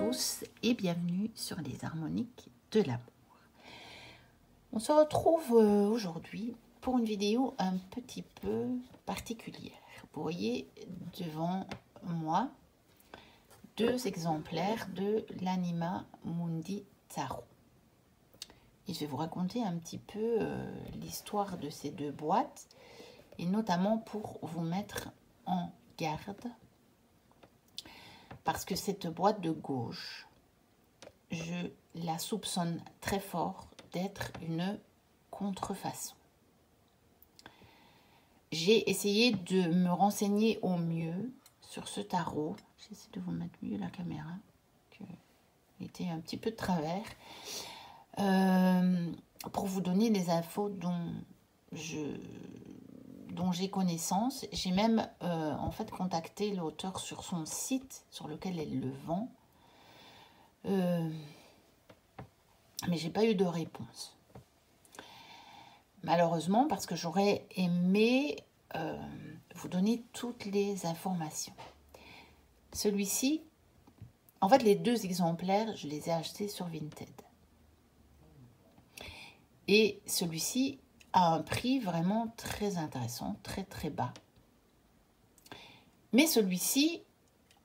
tous et bienvenue sur les harmoniques de l'amour. On se retrouve aujourd'hui pour une vidéo un petit peu particulière. Vous voyez devant moi deux exemplaires de l'Anima Mundi Tarot. Et je vais vous raconter un petit peu l'histoire de ces deux boîtes et notamment pour vous mettre en garde. Parce que cette boîte de gauche, je la soupçonne très fort d'être une contrefaçon. J'ai essayé de me renseigner au mieux sur ce tarot. J'essaie de vous mettre mieux la caméra, qui était un petit peu de travers, pour vous donner les infos dont j'ai connaissance. J'ai même en fait contacté l'auteur sur son site sur lequel elle le vend, mais j'ai pas eu de réponse, malheureusement, parce que j'aurais aimé vous donner toutes les informations. Celui-ci, en fait les deux exemplaires, je les ai achetés sur Vinted, et celui-ci à un prix vraiment très intéressant, très très bas. Mais celui-ci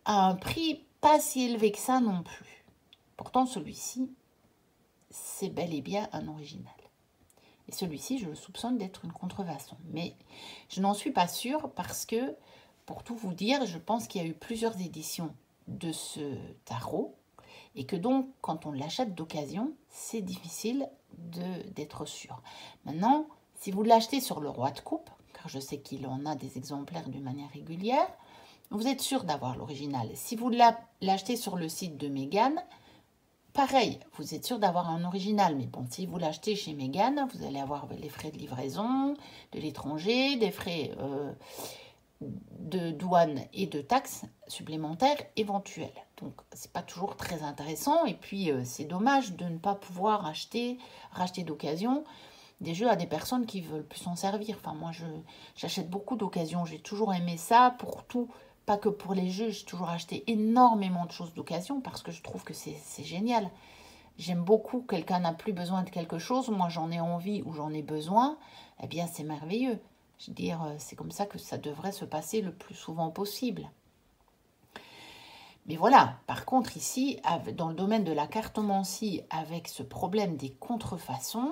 a un prix pas si élevé que ça non plus. Pourtant celui-ci, c'est bel et bien un original. Et celui-ci, je le soupçonne d'être une contrefaçon. Mais je n'en suis pas sûre parce que, pour tout vous dire, je pense qu'il y a eu plusieurs éditions de ce tarot. Et que donc, quand on l'achète d'occasion, c'est difficile d'être sûr. Maintenant, si vous l'achetez sur le roi de coupe, car je sais qu'il en a des exemplaires d'une manière régulière, vous êtes sûr d'avoir l'original. Si vous l'achetez sur le site de Mégane, pareil, vous êtes sûr d'avoir un original. Mais bon, si vous l'achetez chez Mégane, vous allez avoir les frais de livraison de l'étranger, des frais de douane et de taxes supplémentaires éventuelles. Donc, c'est pas toujours très intéressant. Et puis, c'est dommage de ne pas pouvoir racheter d'occasion des jeux à des personnes qui veulent plus s'en servir. Enfin, moi, j'achète beaucoup d'occasions. J'ai toujours aimé ça pour tout. Pas que pour les jeux, j'ai toujours acheté énormément de choses d'occasion parce que je trouve que c'est génial. J'aime beaucoup, quelqu'un n'a plus besoin de quelque chose, moi j'en ai envie ou j'en ai besoin, eh bien c'est merveilleux. Je veux dire, c'est comme ça que ça devrait se passer le plus souvent possible. Mais voilà, par contre ici, dans le domaine de la cartomancie, avec ce problème des contrefaçons,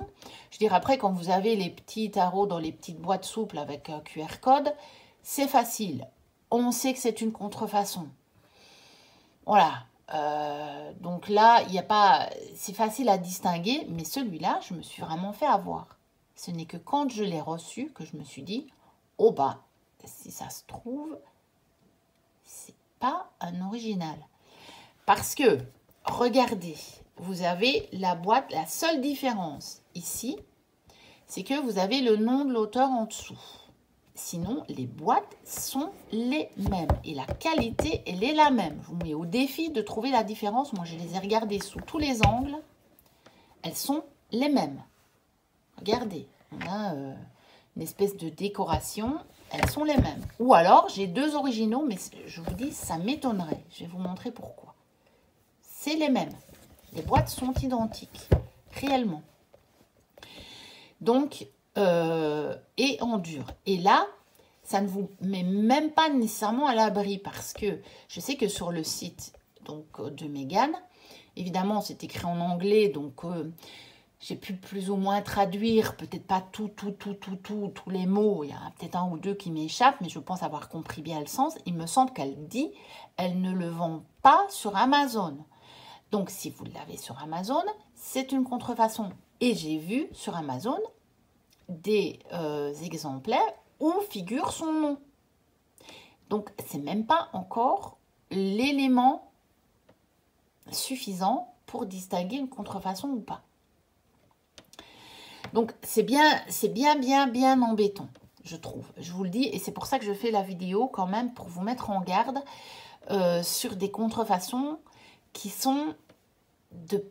je veux dire, après quand vous avez les petits tarots dans les petites boîtes souples avec un QR code, c'est facile. On sait que c'est une contrefaçon. Voilà. Donc là, il y a pas, c'est facile à distinguer, mais celui-là, je me suis vraiment fait avoir. Ce n'est que quand je l'ai reçu que je me suis dit, oh bah, si ça se trouve, c'est pas un original. Parce que, regardez, vous avez la boîte, la seule différence ici, c'est que vous avez le nom de l'auteur en dessous. Sinon, les boîtes sont les mêmes. Et la qualité, elle est la même. Je vous mets au défi de trouver la différence. Moi, je les ai regardées sous tous les angles. Elles sont les mêmes. Regardez, on a une espèce de décoration. Elles sont les mêmes. Ou alors, j'ai deux originaux, mais je vous dis, ça m'étonnerait. Je vais vous montrer pourquoi. C'est les mêmes. Les boîtes sont identiques, réellement. Donc, et en dur. Et là, ça ne vous met même pas nécessairement à l'abri parce que je sais que sur le site donc, de Mégane, évidemment, c'est écrit en anglais, donc j'ai pu plus ou moins traduire, peut-être pas tous les mots, il y a peut-être un ou deux qui m'échappent, mais je pense avoir compris bien le sens. Il me semble qu'elle dit, elle ne le vend pas sur Amazon. Donc, si vous l'avez sur Amazon, c'est une contrefaçon. Et j'ai vu sur Amazon des exemplaires où figure son nom. Donc, c'est même pas encore l'élément suffisant pour distinguer une contrefaçon ou pas. Donc, c'est bien embêtant, je trouve. Je vous le dis, et c'est pour ça que je fais la vidéo quand même, pour vous mettre en garde sur des contrefaçons qui sont de...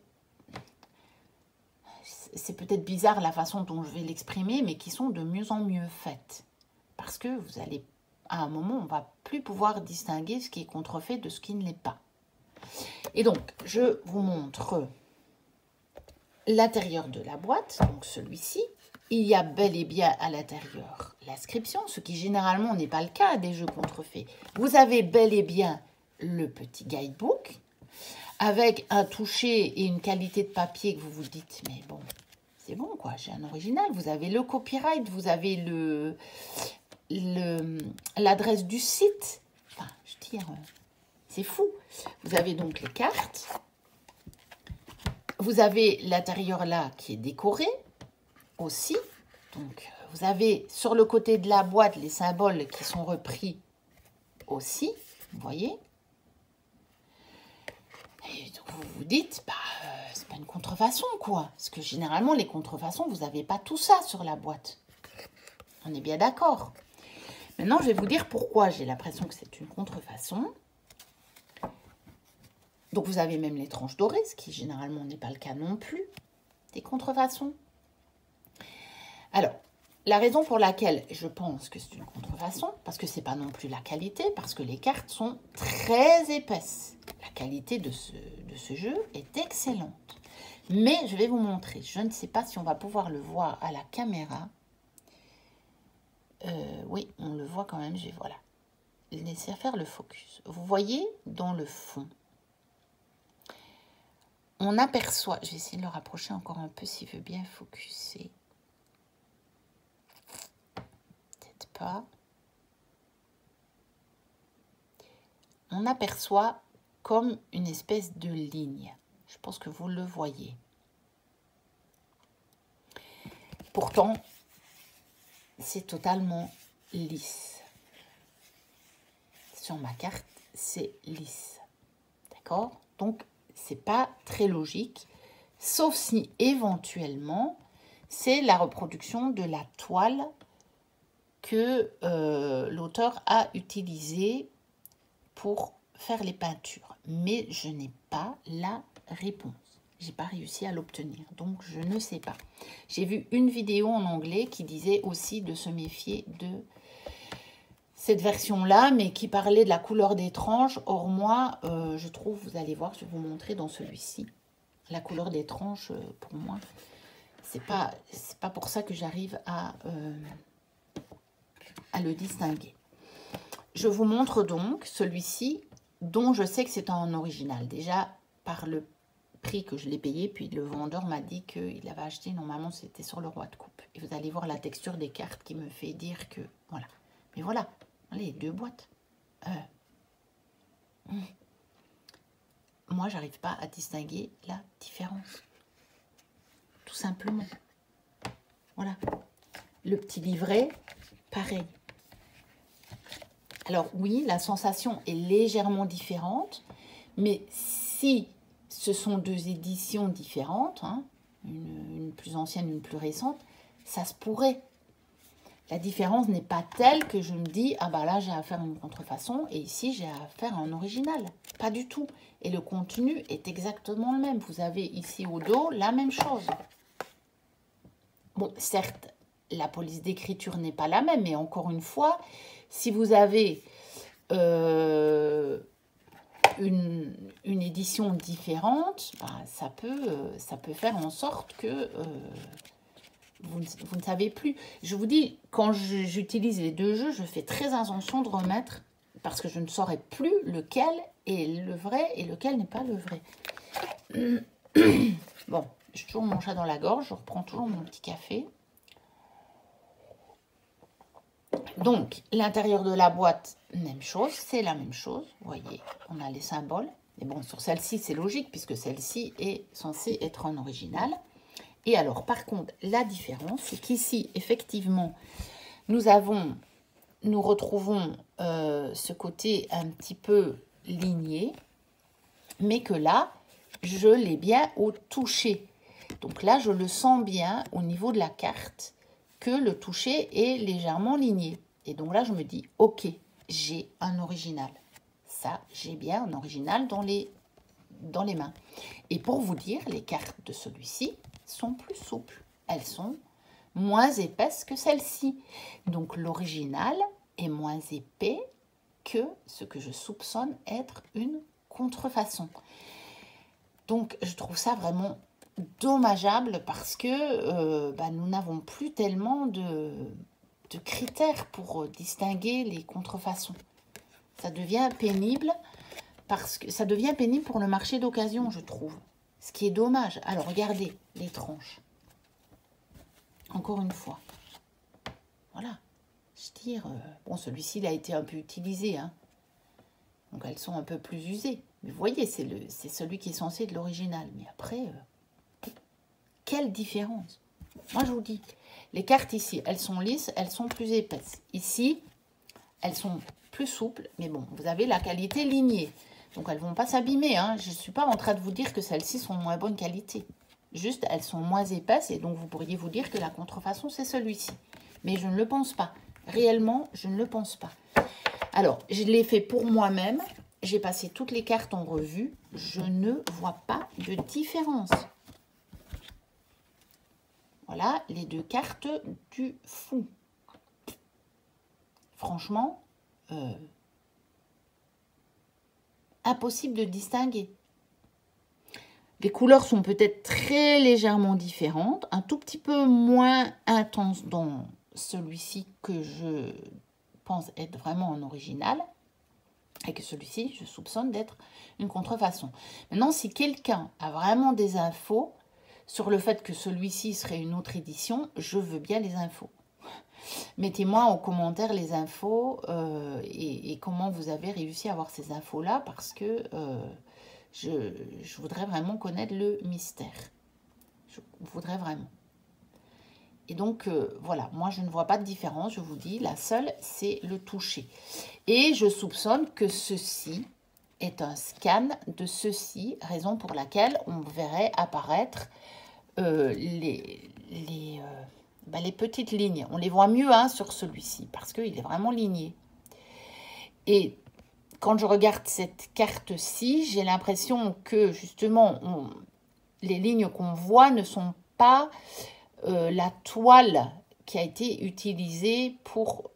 C'est peut-être bizarre la façon dont je vais l'exprimer, mais qui sont de mieux en mieux faites. Parce que vous allez, à un moment, on ne va plus pouvoir distinguer ce qui est contrefait de ce qui ne l'est pas. Et donc, je vous montre l'intérieur de la boîte, donc celui-ci. Il y a bel et bien à l'intérieur l'inscription, ce qui généralement n'est pas le cas des jeux contrefaits. Vous avez bel et bien le petit guidebook, avec un toucher et une qualité de papier que vous vous dites, mais bon, c'est bon quoi, j'ai un original. Vous avez le copyright, vous avez l'adresse du site. Enfin, je veux dire, c'est fou. Vous avez donc les cartes. Vous avez l'intérieur là qui est décoré aussi. Donc, vous avez sur le côté de la boîte les symboles qui sont repris aussi. Vous voyez? Et donc, vous vous dites, bah, c'est pas une contrefaçon, quoi. Parce que généralement, les contrefaçons, vous n'avez pas tout ça sur la boîte. On est bien d'accord. Maintenant, je vais vous dire pourquoi j'ai l'impression que c'est une contrefaçon. Donc, vous avez même les tranches dorées, ce qui généralement n'est pas le cas non plus des contrefaçons. Alors, la raison pour laquelle je pense que c'est une contrefaçon, parce que ce n'est pas non plus la qualité, parce que les cartes sont très épaisses. La qualité de ce jeu est excellente. Mais je vais vous montrer, je ne sais pas si on va pouvoir le voir à la caméra. Oui, on le voit quand même, voilà. Laissez faire le focus. Vous voyez dans le fond, on aperçoit, je vais essayer de le rapprocher encore un peu s'il veut bien focuser. Peut-être pas. On aperçoit comme une espèce de ligne. Je pense que vous le voyez. Pourtant, c'est totalement lisse. Sur ma carte, c'est lisse. D'accord? Donc, c'est pas très logique, sauf si éventuellement, c'est la reproduction de la toile que l'auteur a utilisée pour faire les peintures. Mais je n'ai pas la réponse. J'ai pas réussi à l'obtenir, donc je ne sais pas. J'ai vu une vidéo en anglais qui disait aussi de se méfier de cette version-là, mais qui parlait de la couleur des tranches. Or, moi, je trouve, vous allez voir, je vais vous montrer dans celui-ci, la couleur des tranches, pour moi, c'est pas pour ça que j'arrive à le distinguer. Je vous montre donc celui-ci, dont je sais que c'est en original. Déjà, par le prix que je l'ai payé, puis le vendeur m'a dit qu'il avait acheté, normalement, c'était sur le roi de coupe. Et vous allez voir la texture des cartes qui me fait dire que, voilà. Mais voilà, les deux boîtes. Moi, j'arrive pas à distinguer la différence. Tout simplement. Voilà. Le petit livret, pareil. Alors oui, la sensation est légèrement différente, mais si ce sont deux éditions différentes, hein, une plus ancienne, une plus récente, ça se pourrait. La différence n'est pas telle que je me dis, ah bah là j'ai à faire une contrefaçon et ici j'ai à faire un original. Pas du tout. Et le contenu est exactement le même. Vous avez ici au dos la même chose. Bon, certes, la police d'écriture n'est pas la même, mais encore une fois, si vous avez une édition différente, bah, ça peut faire en sorte que vous ne savez plus. Je vous dis, quand j'utilise les deux jeux, je fais très attention de remettre, parce que je ne saurais plus lequel est le vrai et lequel n'est pas le vrai. Bon, j'ai toujours mon chat dans la gorge, je reprends toujours mon petit café. Donc, l'intérieur de la boîte, même chose, c'est la même chose. Vous voyez, on a les symboles. Et bon, sur celle-ci, c'est logique, puisque celle-ci est censée être en original. Et alors, par contre, la différence, c'est qu'ici, effectivement, nous retrouvons ce côté un petit peu ligné, mais que là, je l'ai bien au toucher. Donc là, je le sens bien au niveau de la carte que le toucher est légèrement ligné. Et donc là, je me dis, ok, j'ai un original. Ça, j'ai bien un original dans les mains. Et pour vous dire, les cartes de celui-ci sont plus souples. Elles sont moins épaisses que celle-ci. Donc l'original est moins épais que ce que je soupçonne être une contrefaçons. Donc, je trouve ça vraiment dommageable parce que nous n'avons plus tellement de critères pour distinguer les contrefaçons. Ça devient pénible parce que ça devient pénible pour le marché d'occasion, je trouve. Ce qui est dommage. Alors, regardez les tranches. Encore une fois. Voilà. Je tire. Bon, celui-ci, il a été un peu utilisé. Hein. Donc, elles sont un peu plus usées. Mais vous voyez, c'est celui qui est censé être l'original. Mais après, quelle différence? Moi, je vous dis, les cartes ici, elles sont lisses, elles sont plus épaisses. Ici, elles sont plus souples. Mais bon, vous avez la qualité lignée. Donc, elles ne vont pas s'abîmer. Hein. Je ne suis pas en train de vous dire que celles-ci sont de moins bonne qualité. Juste, elles sont moins épaisses. Et donc, vous pourriez vous dire que la contrefaçon, c'est celui-ci. Mais je ne le pense pas. Réellement, je ne le pense pas. Alors, je l'ai fait pour moi-même. J'ai passé toutes les cartes en revue. Je ne vois pas de différence. Voilà, les deux cartes du fou. Franchement, impossible de distinguer. Les couleurs sont peut-être très légèrement différentes, un tout petit peu moins intenses dans celui-ci que je pense être vraiment en original, et que celui-ci, je soupçonne d'être une contrefaçon. Maintenant, si quelqu'un a vraiment des infos sur le fait que celui-ci serait une autre édition, je veux bien les infos. Mettez-moi en commentaire les infos et comment vous avez réussi à avoir ces infos-là, parce que je voudrais vraiment connaître le mystère. Je voudrais vraiment. Et donc, voilà, moi je ne vois pas de différence, je vous dis, la seule, c'est le toucher. Et je soupçonne que ceci est un scan de ceci, raison pour laquelle on verrait apparaître les petites lignes. On les voit mieux hein, sur celui-ci, parce qu'il est vraiment ligné. Et quand je regarde cette carte-ci, j'ai l'impression que justement, les lignes qu'on voit ne sont pas la toile qui a été utilisée pour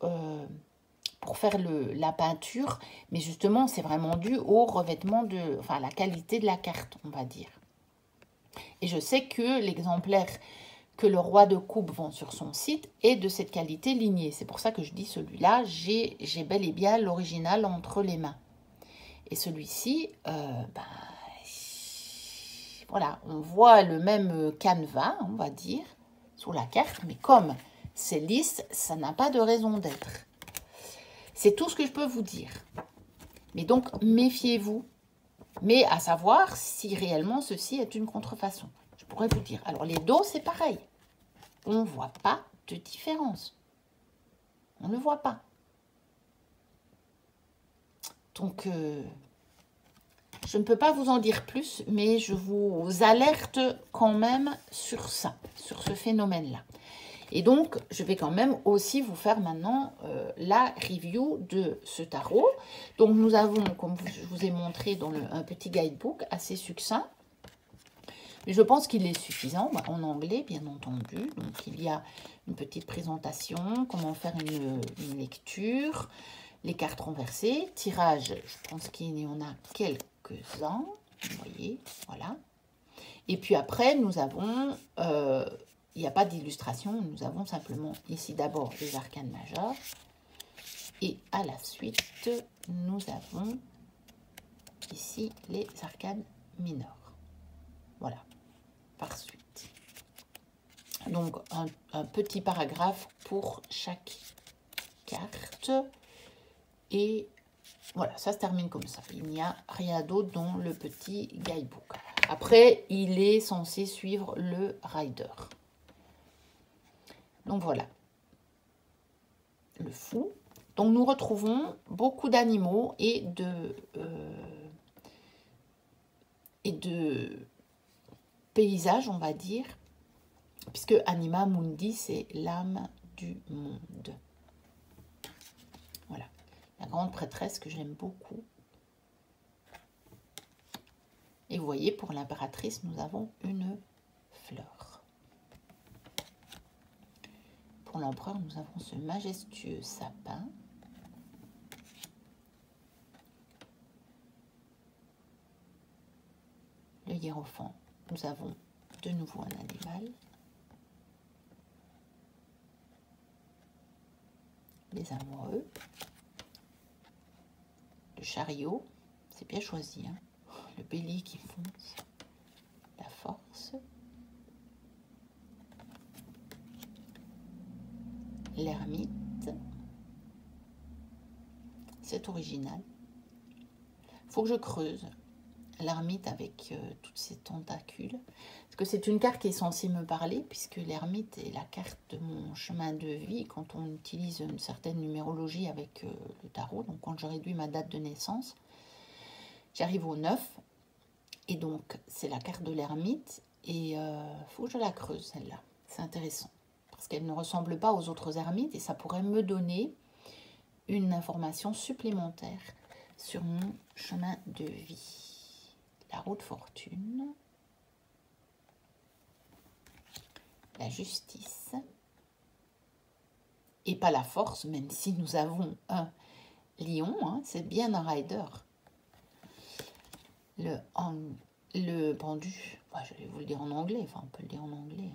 faire la peinture, mais justement, c'est vraiment dû au revêtement à la qualité de la carte, on va dire. Et je sais que l'exemplaire que le roi de coupe vend sur son site est de cette qualité lignée. C'est pour ça que je dis celui-là, j'ai bel et bien l'original entre les mains. Et celui-ci, voilà, on voit le même canevas, on va dire, sur la carte, mais comme c'est lisse, ça n'a pas de raison d'être. C'est tout ce que je peux vous dire. Mais donc, méfiez-vous. Mais à savoir si réellement ceci est une contrefaçon. Je pourrais vous dire. Alors, les dos, c'est pareil. On ne voit pas de différence. On ne voit pas. Donc, je ne peux pas vous en dire plus, mais je vous alerte quand même sur ça, sur ce phénomène-là. Et donc, je vais quand même aussi vous faire maintenant la review de ce tarot. Donc, nous avons, comme je vous ai montré dans un petit guidebook assez succinct, mais je pense qu'il est suffisant, en anglais bien entendu. Donc, il y a une petite présentation, comment faire une lecture, les cartes renversées, tirage, je pense qu'il y en a quelques-uns, vous voyez, voilà. Et puis après, nous avons... il n'y a pas d'illustration, nous avons simplement ici d'abord les arcanes majeures. Et à la suite, nous avons ici les arcanes mineures. Voilà, par suite. Donc, un petit paragraphe pour chaque carte. Et voilà, ça se termine comme ça. Il n'y a rien d'autre dans le petit guidebook. Après, il est censé suivre le rider. Donc voilà, le fou. Donc nous retrouvons beaucoup d'animaux et de paysages, on va dire, puisque Anima Mundi, c'est l'âme du monde. Voilà, la grande prêtresse que j'aime beaucoup. Et vous voyez, pour l'impératrice, nous avons une fleur. Pour l'empereur, nous avons ce majestueux sapin. hiérophant, nous avons de nouveau un animal. Les amoureux. Le chariot, c'est bien choisi, hein. Le bélier qui fonce. La force. L'ermite. C'est original. Faut que je creuse l'ermite avec toutes ces tentacules. Parce que c'est une carte qui est censée me parler, puisque l'ermite est la carte de mon chemin de vie quand on utilise une certaine numérologie avec le tarot. Donc quand je réduis ma date de naissance, j'arrive au 9. Et donc c'est la carte de l'ermite. Et faut que je la creuse celle-là. C'est intéressant. Parce qu'elle ne ressemble pas aux autres ermites et ça pourrait me donner une information supplémentaire sur mon chemin de vie. La roue de fortune, la justice, et pas la force, même si nous avons un lion, hein, c'est bien un rider. Le pendu, je vais vous le dire en anglais, enfin on peut le dire en anglais.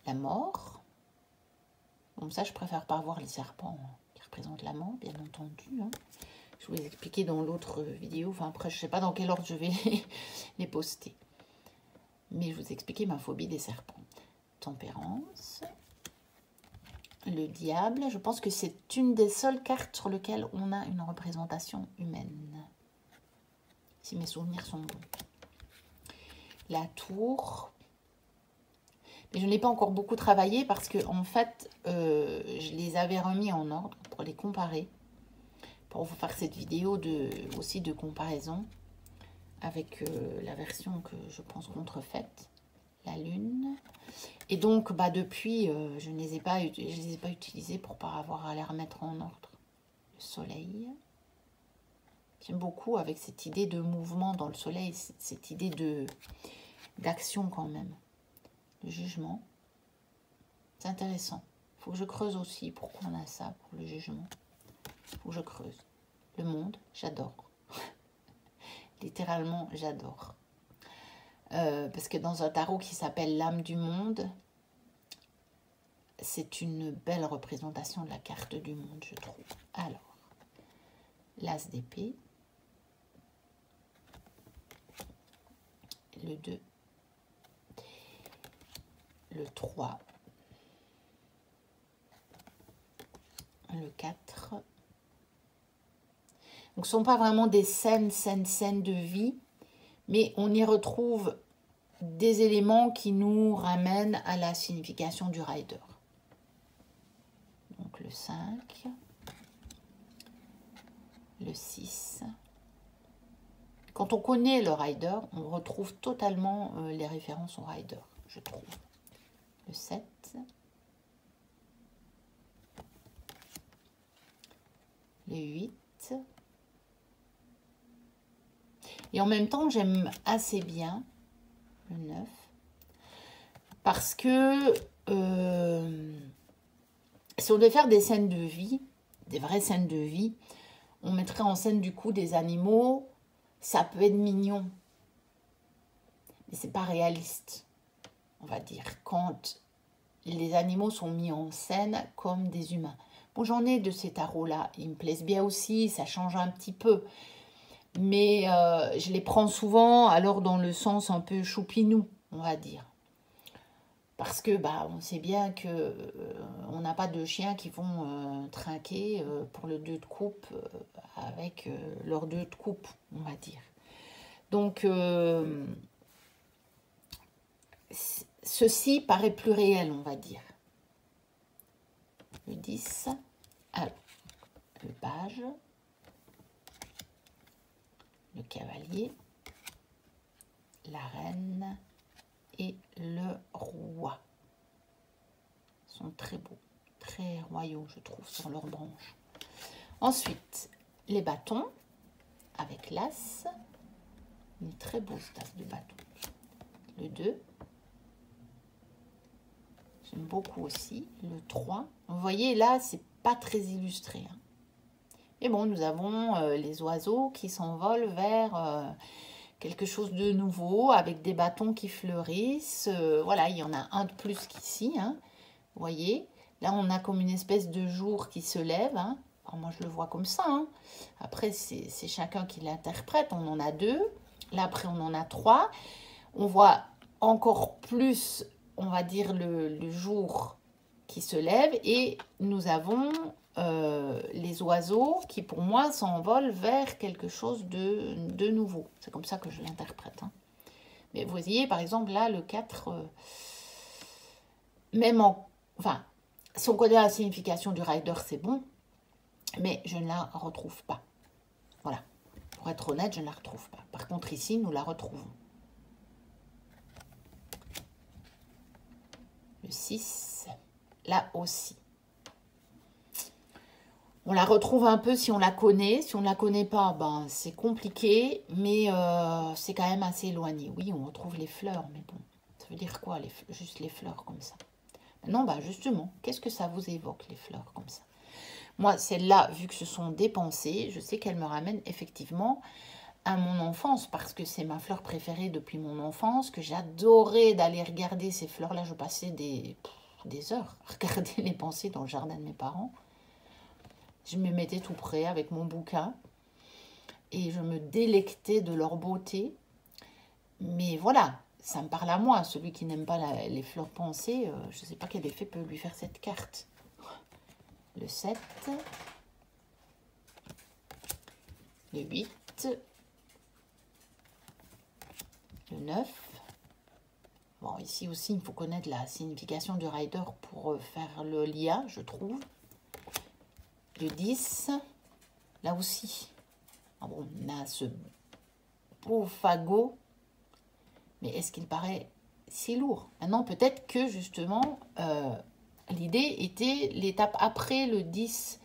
La mort. Comme ça, je préfère pas voir les serpents qui représentent la mort, bien entendu. Hein. Je vous ai expliqué dans l'autre vidéo. Enfin, après, je sais pas dans quel ordre je vais les poster. Mais je vous ai expliqué ma phobie des serpents. Tempérance. Le diable. Je pense que c'est une des seules cartes sur lesquelles on a une représentation humaine. Si mes souvenirs sont bons. La tour. Mais je n'ai pas encore beaucoup travaillé parce que en fait, je les avais remis en ordre pour les comparer. Pour vous faire cette vidéo aussi de comparaison avec la version que je pense contrefaite. La lune. Et donc, depuis, je ne les ai pas utilisés pour pas avoir à les remettre en ordre. Le soleil. J'aime beaucoup avec cette idée de mouvement dans le soleil, cette idée d'action quand même. Le jugement. C'est intéressant. Il faut que je creuse aussi pourquoi on a ça pour le jugement. Il faut que je creuse. Le monde, j'adore. Littéralement, j'adore. Parce que dans un tarot qui s'appelle l'âme du monde, c'est une belle représentation de la carte du monde, je trouve. Alors, l'as d'épée. Le 2. Le 3. Le 4. Donc, ce ne sont pas vraiment des scènes de vie, mais on y retrouve des éléments qui nous ramènent à la signification du rider. Donc, le 5. Le 6. Quand on connaît le rider, on retrouve totalement les références au rider, je trouve. Le 7. Le 8. Et en même temps, j'aime assez bien le 9. Parce que si on devait faire des scènes de vie, des vraies scènes de vie, on mettrait en scène du coup des animaux. Ça peut être mignon. Mais c'est pas réaliste, on va dire, quand les animaux sont mis en scène comme des humains. Bon, j'en ai de ces tarots-là. Ils me plaisent bien aussi, ça change un petit peu. Mais je les prends souvent alors dans le sens un peu choupinou, on va dire. Parce que on sait bien que on n'a pas de chiens qui vont trinquer pour le 2 de coupe avec leur 2 de coupe, on va dire. Donc, ceci paraît plus réel, on va dire. Le 10. Alors, le page. Le cavalier, la reine et le roi. Ils sont très beaux, très royaux, je trouve, sur leurs branches. Ensuite, les bâtons avec l'as. Il est très beau cet as de bâton. Le 2. J'aime beaucoup aussi. Le 3. Vous voyez, là, c'est pas très illustré. Et bon, nous avons les oiseaux qui s'envolent vers quelque chose de nouveau avec des bâtons qui fleurissent. Voilà, il y en a un de plus qu'ici, hein. Vous voyez, là on a comme une espèce de jour qui se lève, hein. Alors, moi je le vois comme ça, hein. Après c'est chacun qui l'interprète. On en a deux, là après on en a trois. On voit encore plus, on va dire, le jour qui se lève et nous avons les oiseaux qui pour moi s'envolent vers quelque chose de nouveau. C'est comme ça que je l'interprète, hein. Mais vous voyez par exemple là le 4, même en... Enfin, si on connaît la signification du rider c'est bon, mais je ne la retrouve pas. Voilà, pour être honnête je ne la retrouve pas. Par contre ici nous la retrouvons. Le 6, là aussi. On la retrouve un peu si on la connaît. Si on ne la connaît pas, ben, c'est compliqué, mais c'est quand même assez éloigné. Oui, on retrouve les fleurs, mais bon, ça veut dire quoi, juste les fleurs comme ça? Non, bah justement, qu'est-ce que ça vous évoque, les fleurs comme ça? Moi, celles-là, vu que ce sont des pensées, je sais qu'elles me ramènent effectivement à mon enfance, parce que c'est ma fleur préférée depuis mon enfance, que j'adorais d'aller regarder ces fleurs-là. Je passais des heures à regarder les pensées dans le jardin de mes parents. Je me mettais tout près avec mon bouquin et je me délectais de leur beauté. Mais voilà, ça me parle à moi. Celui qui n'aime pas les fleurs pensées, je ne sais pas quel effet peut lui faire cette carte. Le 7, le 8, le 9. Bon, ici aussi, il faut connaître la signification du rider pour faire le lien, je trouve. Le 10, là aussi. Ah bon, on a ce beau fagot. Mais est-ce qu'il paraît si lourd? Maintenant, peut-être que justement, l'idée était l'étape après le 10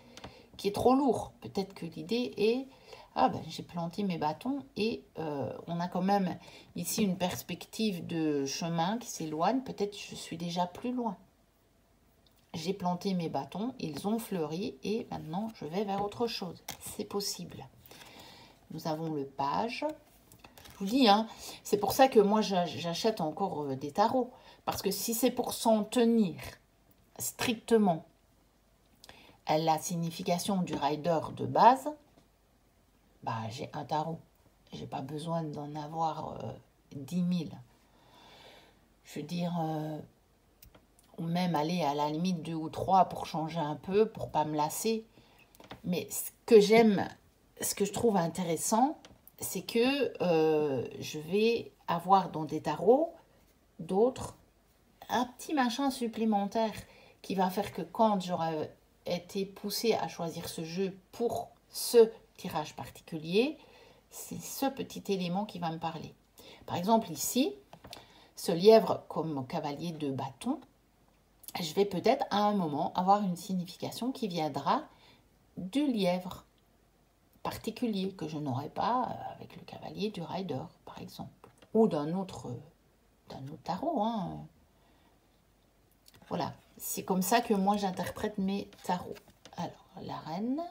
qui est trop lourd. Peut-être que l'idée est... Ah ben, j'ai planté mes bâtons et on a quand même ici une perspective de chemin qui s'éloigne. Peut-être que je suis déjà plus loin. J'ai planté mes bâtons, ils ont fleuri et maintenant je vais vers autre chose. C'est possible. Nous avons le page. Je vous dis, hein, c'est pour ça que moi j'achète encore des tarots. Parce que si c'est pour s'en tenir strictement à la signification du rider de base, bah j'ai un tarot. J'ai pas besoin d'en avoir 10 000. Je veux dire, ou même aller à la limite 2 ou 3 pour changer un peu, pour pas me lasser. Mais ce que j'aime, ce que je trouve intéressant, c'est que je vais avoir dans des tarots d'autres un petit machin supplémentaire qui va faire que quand j'aurai été poussée à choisir ce jeu pour ce tirage particulier, c'est ce petit élément qui va me parler. Par exemple ici, ce lièvre comme cavalier de bâton, je vais peut-être à un moment avoir une signification qui viendra du lièvre particulier que je n'aurais pas avec le cavalier du rider, par exemple. Ou d'un autre tarot, hein. Voilà, c'est comme ça que moi j'interprète mes tarots. Alors, la reine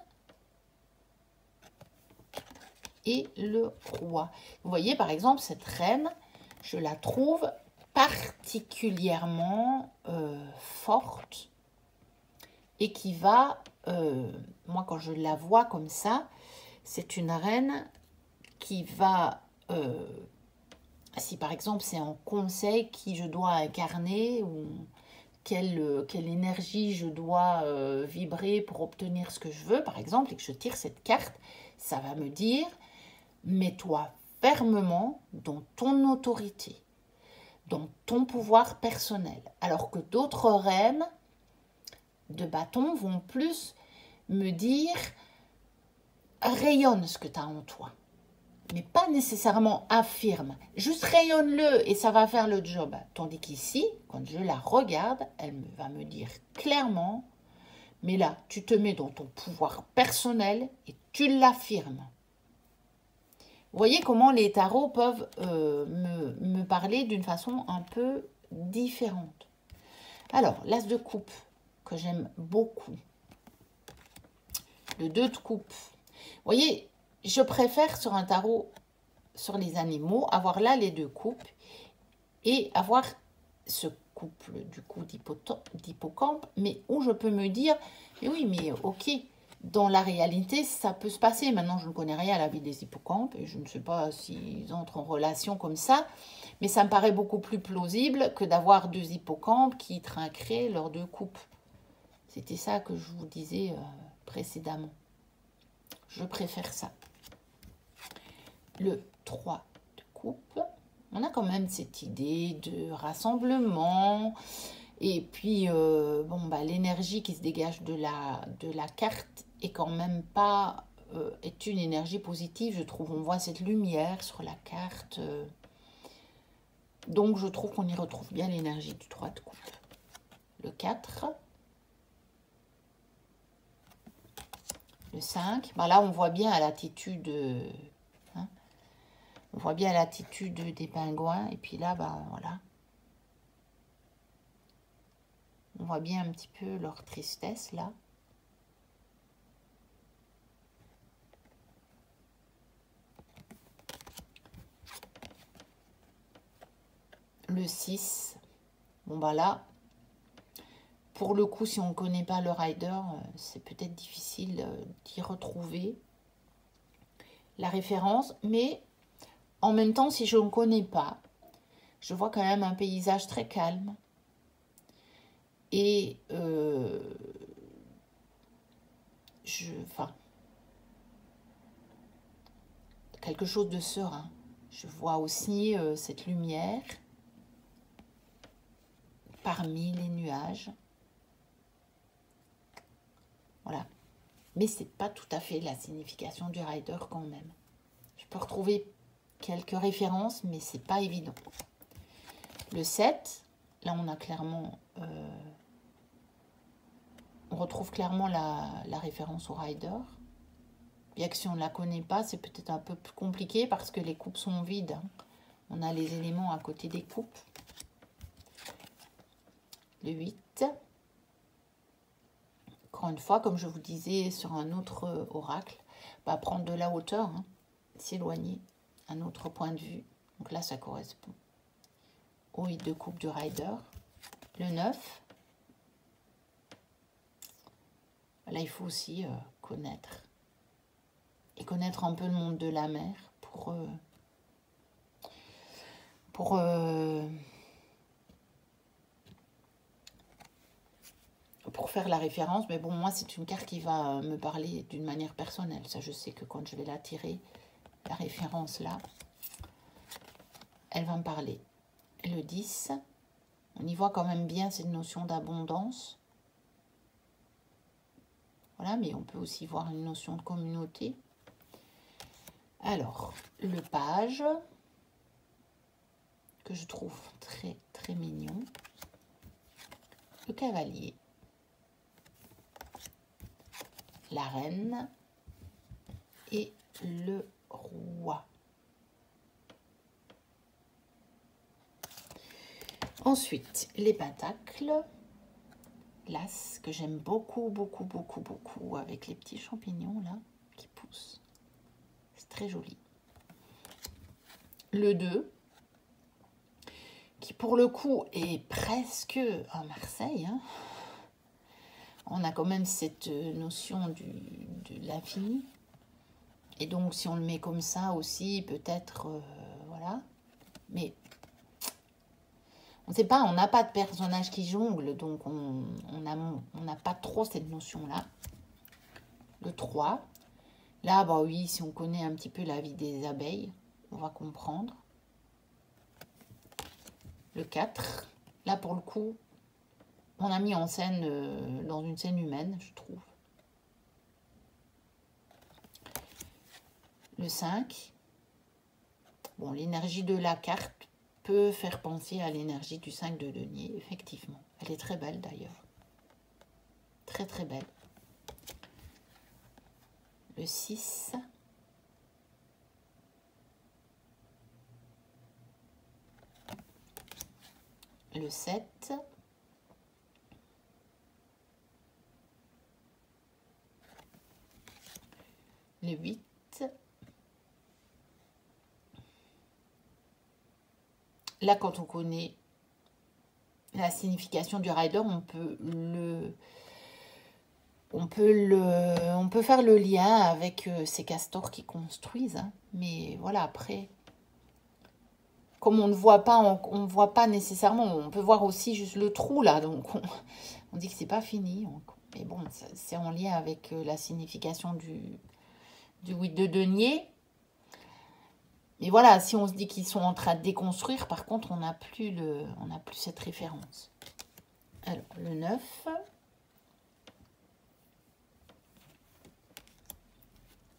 et le roi. Vous voyez, par exemple, cette reine, je la trouve particulièrement forte et qui va, moi quand je la vois comme ça, c'est une reine qui va, si par exemple c'est un conseil qui je dois incarner ou quelle énergie je dois vibrer pour obtenir ce que je veux, par exemple, et que je tire cette carte, ça va me dire, mets-toi fermement dans ton autorité, dans ton pouvoir personnel. Alors que d'autres reines de bâton vont plus me dire, rayonne ce que tu as en toi. Mais pas nécessairement affirme. Juste rayonne-le et ça va faire le job. Tandis qu'ici, quand je la regarde, elle va me dire clairement, mais là, tu te mets dans ton pouvoir personnel et tu l'affirmes. Vous voyez comment les tarots peuvent me parler d'une façon un peu différente. Alors, l'as de coupe, que j'aime beaucoup. Le 2 de coupe. Vous voyez, je préfère sur un tarot sur les animaux, avoir là les deux coupes et avoir ce couple du coup d'hippocampe, mais où je peux me dire, mais oui, mais ok, dans la réalité, ça peut se passer. Maintenant, je ne connais rien à la vie des hippocampes et je ne sais pas s'ils entrent en relation comme ça, mais ça me paraît beaucoup plus plausible que d'avoir deux hippocampes qui trinqueraient leurs deux coupes. C'était ça que je vous disais précédemment. Je préfère ça. Le 3 de coupe. On a quand même cette idée de rassemblement. Et puis, bon, bah, l'énergie qui se dégage de la carte est quand même pas... est une énergie positive, je trouve. On voit cette lumière sur la carte. Donc, je trouve qu'on y retrouve bien l'énergie du 3 de coupe. Le 4. Le 5. Bah, là, on voit bien à l'attitude... hein, on voit bien l'attitude des pingouins. Et puis là, bah, voilà. On voit bien un petit peu leur tristesse, là. Le 6. Bon, bah là, pour le coup, si on ne connaît pas le rider, c'est peut-être difficile d'y retrouver la référence. Mais en même temps, si je ne connais pas, je vois quand même un paysage très calme. Et enfin, quelque chose de serein. Je vois aussi cette lumière parmi les nuages. Voilà. Mais c'est pas tout à fait la signification du rider quand même. Je peux retrouver quelques références, mais c'est pas évident. Le 7, là on a clairement... on retrouve clairement la référence au rider. Bien que si on ne la connaît pas, c'est peut-être un peu plus compliqué parce que les coupes sont vides. Hein. On a les éléments à côté des coupes. Le 8. Encore une fois, comme je vous disais sur un autre oracle, bah, prendre de la hauteur, hein, s'éloigner, un autre point de vue. Donc là, ça correspond au 8 de coupe du rider. Le 9. Là, il faut aussi connaître. Et connaître un peu le monde de la mer pour faire la référence. Mais bon, moi, c'est une carte qui va me parler d'une manière personnelle. Ça, je sais que quand je vais la tirer, la référence là, elle va me parler. Et le 10, on y voit quand même bien cette notion d'abondance. Voilà, mais on peut aussi voir une notion de communauté. Alors, le page, que je trouve très, très mignon. Le cavalier. La reine. Et le roi. Ensuite, les pentacles. L'as, que j'aime beaucoup, beaucoup, beaucoup, beaucoup, avec les petits champignons, là, qui poussent. C'est très joli. Le 2, qui pour le coup est presque à Marseille. Hein. On a quand même cette notion de l'infini. Et donc, si on le met comme ça aussi, peut-être, voilà. Mais on ne sait pas, on n'a pas de personnage qui jongle, donc on n'a pas trop cette notion-là. Le 3. Là, bah oui, si on connaît un petit peu la vie des abeilles, on va comprendre. Le 4. Là, pour le coup, on a mis en scène, dans une scène humaine, je trouve. Le 5. Bon, l'énergie de la carte peut faire penser à l'énergie du 5 de denier, effectivement. Elle est très belle, d'ailleurs. Très, très belle. Le 6. Le 7. Le 8. Là, quand on connaît la signification du rider, on peut faire le lien avec ces castors qui construisent. Hein. Mais voilà, après, comme on ne voit pas, on voit pas nécessairement. On peut voir aussi juste le trou là, donc on dit que c'est pas fini. Mais bon, c'est en lien avec la signification du 8 de denier. Mais voilà, si on se dit qu'ils sont en train de déconstruire, par contre, on n'a plus cette référence. Alors, le 9.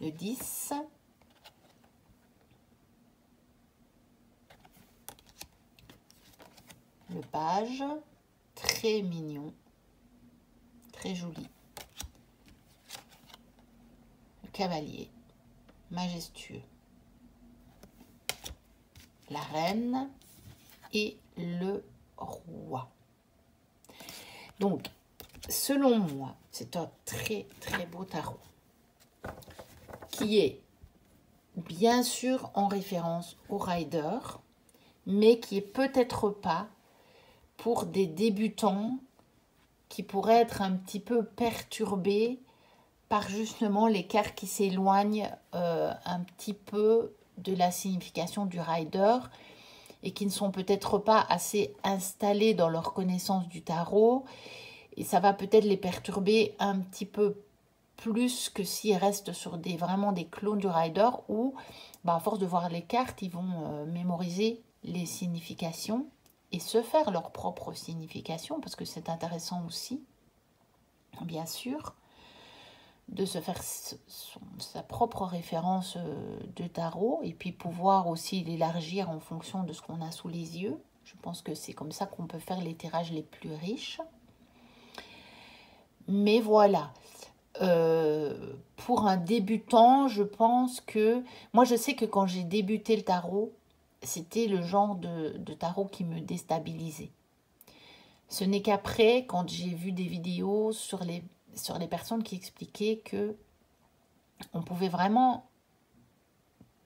Le 10. Le page. Très mignon. Très joli. Le cavalier. Majestueux. La reine et le roi. Donc, selon moi, c'est un très très beau tarot qui est bien sûr en référence au rider, mais qui est peut-être pas pour des débutants qui pourraient être un petit peu perturbés par justement les cartes qui s'éloignent un petit peu de la signification du rider et qui ne sont peut-être pas assez installés dans leur connaissance du tarot. Et ça va peut-être les perturber un petit peu plus que s'ils restent sur vraiment des clones du rider où, à force de voir les cartes, ils vont mémoriser les significations et se faire leur propre signification, parce que c'est intéressant aussi, bien sûr, de se faire sa propre référence de tarot et puis pouvoir aussi l'élargir en fonction de ce qu'on a sous les yeux. Je pense que c'est comme ça qu'on peut faire les tirages les plus riches. Mais voilà, pour un débutant, je pense que... Moi, je sais que quand j'ai débuté le tarot, c'était le genre de tarot qui me déstabilisait. Ce n'est qu'après, quand j'ai vu des vidéos sur les personnes qui expliquaient que on pouvait vraiment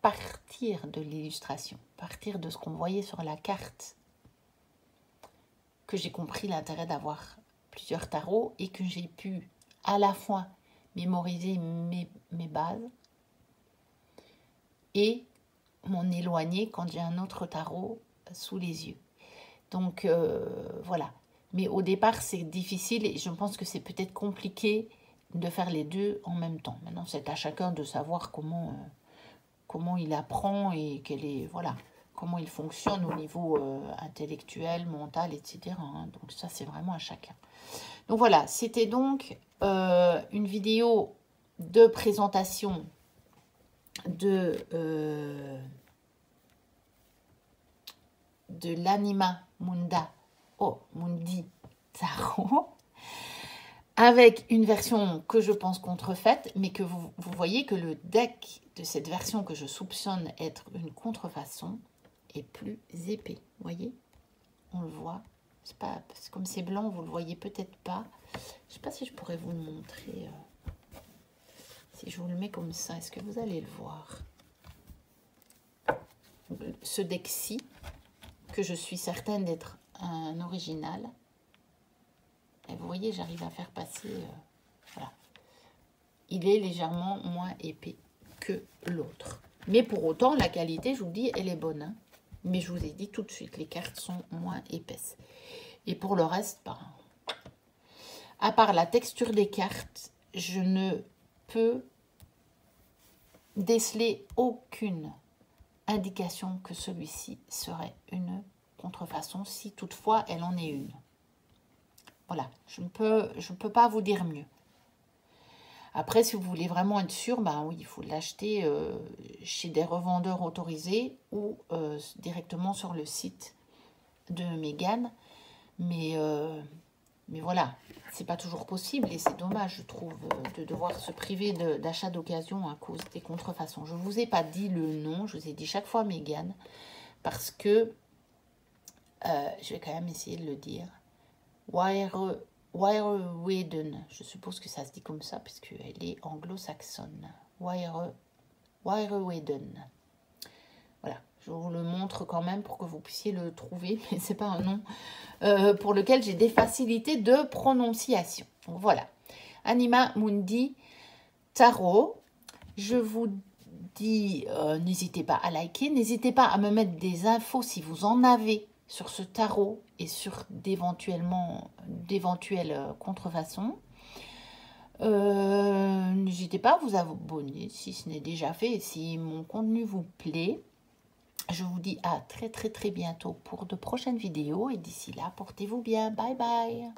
partir de l'illustration, partir de ce qu'on voyait sur la carte, que j'ai compris l'intérêt d'avoir plusieurs tarots et que j'ai pu à la fois mémoriser mes bases et m'en éloigner quand j'ai un autre tarot sous les yeux. Donc voilà. Mais au départ, c'est difficile et je pense que c'est peut-être compliqué de faire les deux en même temps. Maintenant, c'est à chacun de savoir comment il apprend et comment il fonctionne au niveau intellectuel, mental, etc. Hein. Donc ça, c'est vraiment à chacun. Donc voilà, c'était donc une vidéo de présentation de l'Anima Mundi Tarot, avec une version que je pense contrefaite, mais que vous voyez que le deck de cette version que je soupçonne être une contrefaçon est plus épais. Vous voyez, on le voit. C'est pas, comme c'est blanc, vous le voyez peut-être pas. Je sais pas si je pourrais vous le montrer. Si je vous le mets comme ça, est-ce que vous allez le voir? Ce deck-ci, que je suis certaine d'être un original. Et vous voyez, j'arrive à faire passer... voilà. Il est légèrement moins épais que l'autre. Mais pour autant, la qualité, je vous dis, elle est bonne. Hein. Mais je vous ai dit tout de suite, les cartes sont moins épaisses. Et pour le reste, à part la texture des cartes, je ne peux déceler aucune indication que celui-ci serait une contrefaçon, si toutefois elle en est une. Voilà, je ne peux pas vous dire mieux. Après, si vous voulez vraiment être sûr, oui, il faut l'acheter chez des revendeurs autorisés ou directement sur le site de Mégane. Mais voilà, c'est pas toujours possible et c'est dommage, je trouve, de devoir se priver d'achat d'occasion à cause des contrefaçons. Je ne vous ai pas dit le nom, je vous ai dit chaque fois Mégane, parce que je vais quand même essayer de le dire. Wyreweden, je suppose que ça se dit comme ça, puisqu'elle est anglo-saxonne. Wyreweden. Voilà, Je vous le montre quand même pour que vous puissiez le trouver, mais ce n'est pas un nom pour lequel j'ai des facilités de prononciation. Donc, voilà. Anima Mundi Tarot. Je vous dis, n'hésitez pas à liker, n'hésitez pas à me mettre des infos si vous en avez sur ce tarot et sur d'éventuelles contrefaçons. N'hésitez pas à vous abonner si ce n'est déjà fait et si mon contenu vous plaît. Je vous dis à très bientôt pour de prochaines vidéos et d'ici là, portez-vous bien. Bye bye.